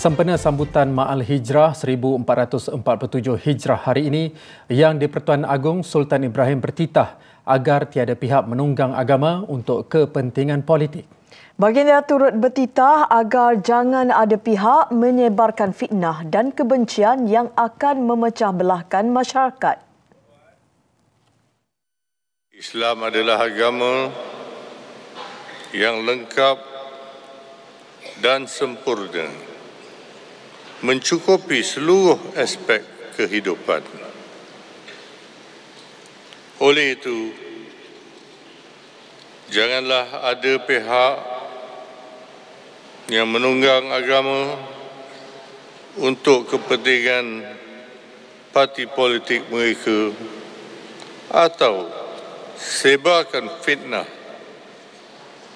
Sempena sambutan Ma'al Hijrah 1447 Hijrah hari ini, Yang di-Pertuan Agong Sultan Ibrahim bertitah agar tiada pihak menunggang agama untuk kepentingan politik. Baginda turut bertitah agar jangan ada pihak menyebarkan fitnah dan kebencian yang akan memecah belahkan masyarakat. Islam adalah agama yang lengkap dan sempurna, mencukupi seluruh aspek kehidupan. Oleh itu, janganlah ada pihak yang menunggang agama untuk kepentingan parti politik mereka atau sebarkan fitnah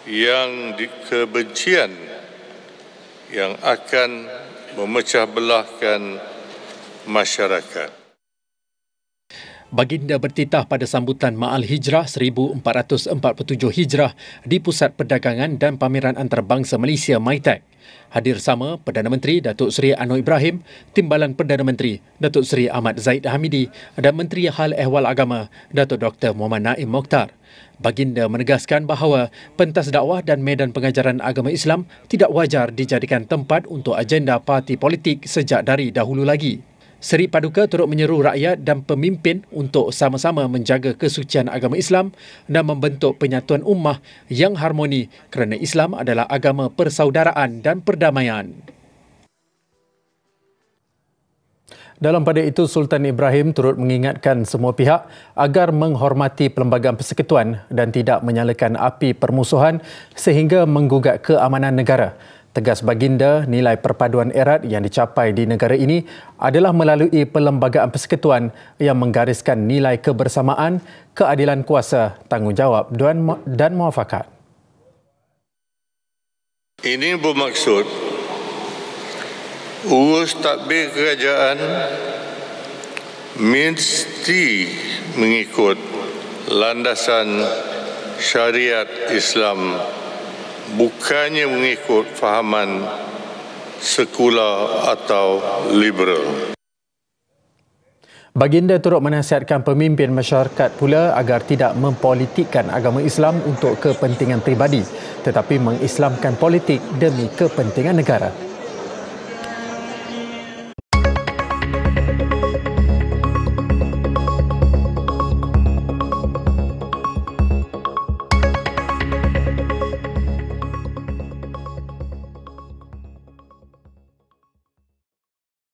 yang kebencian yang akan memecah belahkan masyarakat. Baginda bertitah pada sambutan Ma'al Hijrah 1447 Hijrah di Pusat Perdagangan dan Pameran Antarabangsa Malaysia MITEC. Hadir sama Perdana Menteri Datuk Seri Anwar Ibrahim, Timbalan Perdana Menteri Datuk Seri Ahmad Zahid Hamidi dan Menteri Hal Ehwal Agama Datuk Dr. Muhammad Naim Mokhtar. Baginda menegaskan bahawa pentas dakwah dan medan pengajaran agama Islam tidak wajar dijadikan tempat untuk agenda parti politik sejak dari dahulu lagi. Seri Paduka turut menyeru rakyat dan pemimpin untuk sama-sama menjaga kesucian agama Islam dan membentuk penyatuan ummah yang harmoni kerana Islam adalah agama persaudaraan dan perdamaian. Dalam pada itu, Sultan Ibrahim turut mengingatkan semua pihak agar menghormati Perlembagaan Persekutuan dan tidak menyalakan api permusuhan sehingga menggugat keamanan negara. Tegas baginda, nilai perpaduan erat yang dicapai di negara ini adalah melalui Perlembagaan Persekutuan yang menggariskan nilai kebersamaan, keadilan kuasa, tanggungjawab dan muafakat. Ini bermaksud urus tadbir kerajaan mesti mengikut landasan syariat Islam, bukannya mengikut fahaman sekular atau liberal. Baginda turut menasihatkan pemimpin masyarakat pula agar tidak mempolitikkan agama Islam untuk kepentingan peribadi, tetapi mengislamkan politik demi kepentingan negara.